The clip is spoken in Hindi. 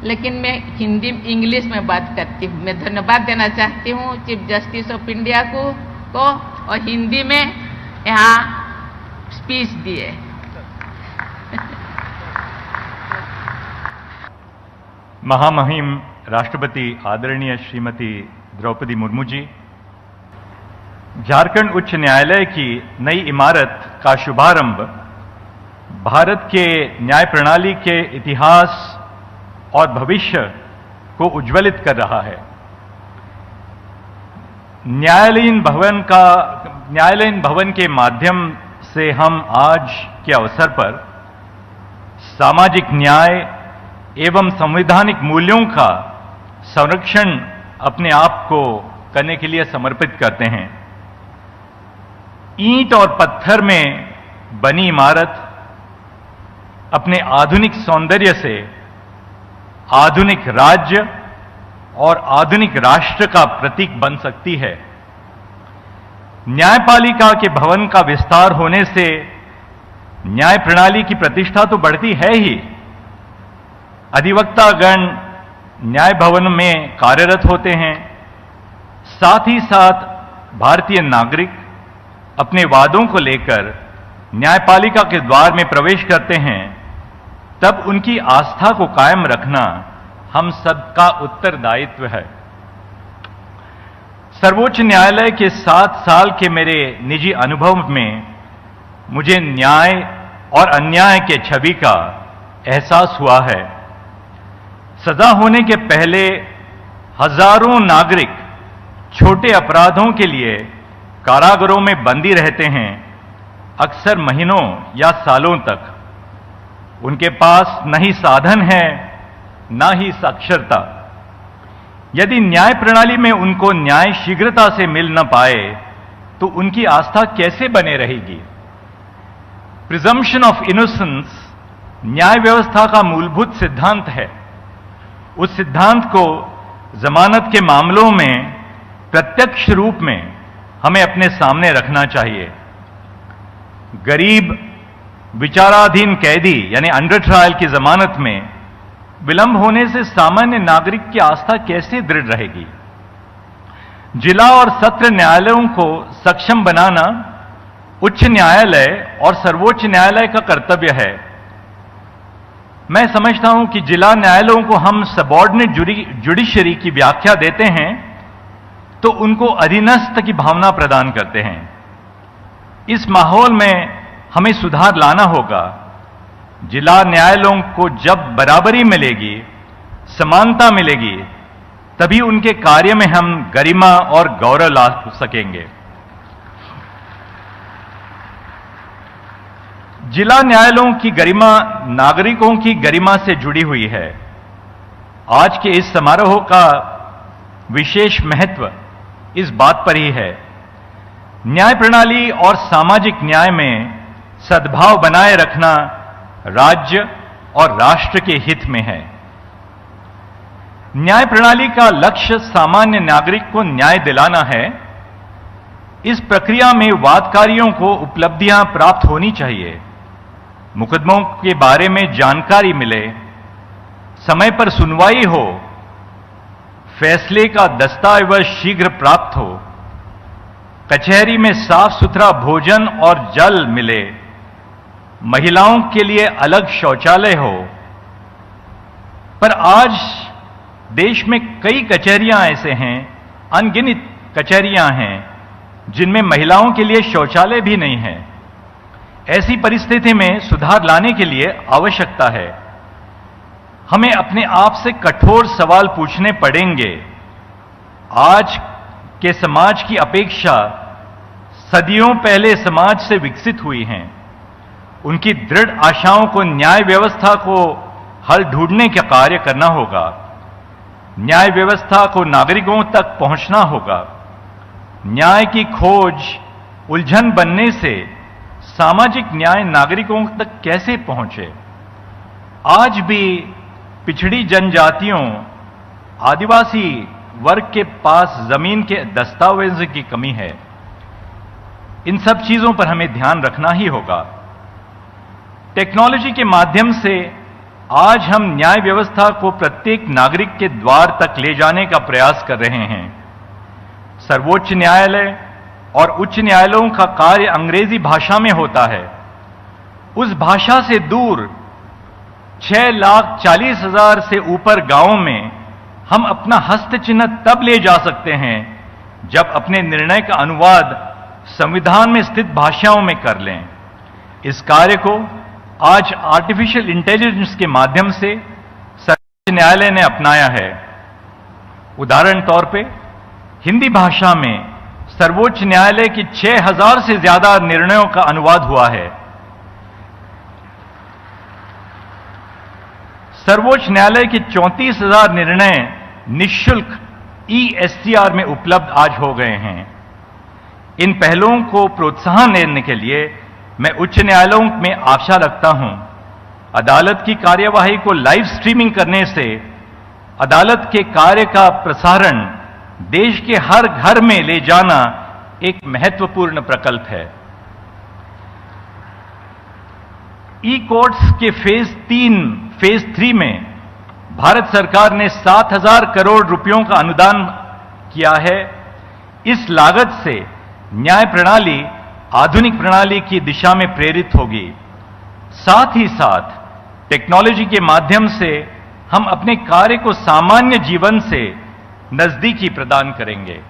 लेकिन मैं हिंदी इंग्लिश में बात करती हूँ। मैं धन्यवाद देना चाहती हूँ चीफ जस्टिस ऑफ इंडिया को और हिंदी में यहाँ स्पीच दिए। महामहिम राष्ट्रपति आदरणीय श्रीमती द्रौपदी मुर्मू जी, झारखंड उच्च न्यायालय की नई इमारत का शुभारंभ भारत के न्याय प्रणाली के इतिहास और भविष्य को उज्ज्वलित कर रहा है। न्यायालयीन भवन के माध्यम से हम आज के अवसर पर सामाजिक न्याय एवं संवैधानिक मूल्यों का संरक्षण अपने आप को करने के लिए समर्पित करते हैं। ईंट और पत्थर में बनी इमारत अपने आधुनिक सौंदर्य से आधुनिक राज्य और आधुनिक राष्ट्र का प्रतीक बन सकती है। न्यायपालिका के भवन का विस्तार होने से न्याय प्रणाली की प्रतिष्ठा तो बढ़ती है ही, अधिवक्तागण न्याय भवन में कार्यरत होते हैं, साथ ही साथ भारतीय नागरिक अपने वादों को लेकर न्यायपालिका के द्वार में प्रवेश करते हैं। तब उनकी आस्था को कायम रखना हम सबका उत्तरदायित्व है। सर्वोच्च न्यायालय के 7 साल के मेरे निजी अनुभव में मुझे न्याय और अन्याय के छवि का एहसास हुआ है। सजा होने के पहले हजारों नागरिक छोटे अपराधों के लिए कारागारों में बंदी रहते हैं, अक्सर महीनों या सालों तक। उनके पास न ही साधन है न ही साक्षरता। यदि न्याय प्रणाली में उनको न्याय शीघ्रता से मिल न पाए तो उनकी आस्था कैसे बने रहेगी? प्रिजम्पशन ऑफ इनोसेंस न्याय व्यवस्था का मूलभूत सिद्धांत है। उस सिद्धांत को जमानत के मामलों में प्रत्यक्ष रूप में हमें अपने सामने रखना चाहिए। गरीब विचाराधीन कैदी यानी अंडर ट्रायल की जमानत में विलंब होने से सामान्य नागरिक की आस्था कैसे दृढ़ रहेगी? जिला और सत्र न्यायालयों को सक्षम बनाना उच्च न्यायालय और सर्वोच्च न्यायालय का कर्तव्य है। मैं समझता हूं कि जिला न्यायालयों को हम सबऑर्डिनेट जुडिशरी की व्याख्या देते हैं तो उनको अधीनस्थ की भावना प्रदान करते हैं। इस माहौल में हमें सुधार लाना होगा। जिला न्यायालयों को जब बराबरी मिलेगी, समानता मिलेगी, तभी उनके कार्य में हम गरिमा और गौरव ला सकेंगे। जिला न्यायालयों की गरिमा नागरिकों की गरिमा से जुड़ी हुई है। आज के इस समारोह का विशेष महत्व इस बात पर ही है। न्याय प्रणाली और सामाजिक न्याय में सद्भाव बनाए रखना राज्य और राष्ट्र के हित में है। न्याय प्रणाली का लक्ष्य सामान्य नागरिक को न्याय दिलाना है। इस प्रक्रिया में वादकारियों को उपलब्धियां प्राप्त होनी चाहिए, मुकदमों के बारे में जानकारी मिले, समय पर सुनवाई हो, फैसले का दस्तावेज शीघ्र प्राप्त हो, कचहरी में साफ सुथरा भोजन और जल मिले, महिलाओं के लिए अलग शौचालय हो। पर आज देश में कई कचहरियां ऐसे हैं, अनगिनत कचहरियां हैं जिनमें महिलाओं के लिए शौचालय भी नहीं है। ऐसी परिस्थिति में सुधार लाने के लिए आवश्यकता है। हमें अपने आप से कठोर सवाल पूछने पड़ेंगे। आज के समाज की अपेक्षा सदियों पहले समाज से विकसित हुई हैं। उनकी दृढ़ आशाओं को न्याय व्यवस्था को हल ढूंढने का कार्य करना होगा। न्याय व्यवस्था को नागरिकों तक पहुंचना होगा। न्याय की खोज उलझन बनने से सामाजिक न्याय नागरिकों तक कैसे पहुंचे? आज भी पिछड़ी जनजातियों, आदिवासी वर्ग के पास जमीन के दस्तावेज की कमी है। इन सब चीजों पर हमें ध्यान रखना ही होगा। टेक्नोलॉजी के माध्यम से आज हम न्याय व्यवस्था को प्रत्येक नागरिक के द्वार तक ले जाने का प्रयास कर रहे हैं। सर्वोच्च न्यायालय और उच्च न्यायालयों का कार्य अंग्रेजी भाषा में होता है। उस भाषा से दूर 6,40,000 से ऊपर गांवों में हम अपना हस्तचिन्ह तब ले जा सकते हैं जब अपने निर्णय का अनुवाद संविधान में स्थित भाषाओं में कर लें। इस कार्य को आज आर्टिफिशियल इंटेलिजेंस के माध्यम से सर्वोच्च न्यायालय ने अपनाया है। उदाहरण तौर पे हिंदी भाषा में सर्वोच्च न्यायालय की 6,000 से ज्यादा निर्णयों का अनुवाद हुआ है। सर्वोच्च न्यायालय के 34,000 निर्णय निःशुल्क ESCR में उपलब्ध आज हो गए हैं। इन पहलों को प्रोत्साहन देने के लिए मैं उच्च न्यायालयों में आशा रखता हूं। अदालत की कार्यवाही को लाइव स्ट्रीमिंग करने से अदालत के कार्य का प्रसारण देश के हर घर में ले जाना एक महत्वपूर्ण प्रकल्प है। ई-कोर्ट्स के फेज 3 में भारत सरकार ने 7,000 करोड़ रुपयों का अनुदान किया है। इस लागत से न्याय प्रणाली आधुनिक प्रणाली की दिशा में प्रेरित होगी। साथ ही साथ टेक्नोलॉजी के माध्यम से हम अपने कार्य को सामान्य जीवन से नजदीकी प्रदान करेंगे।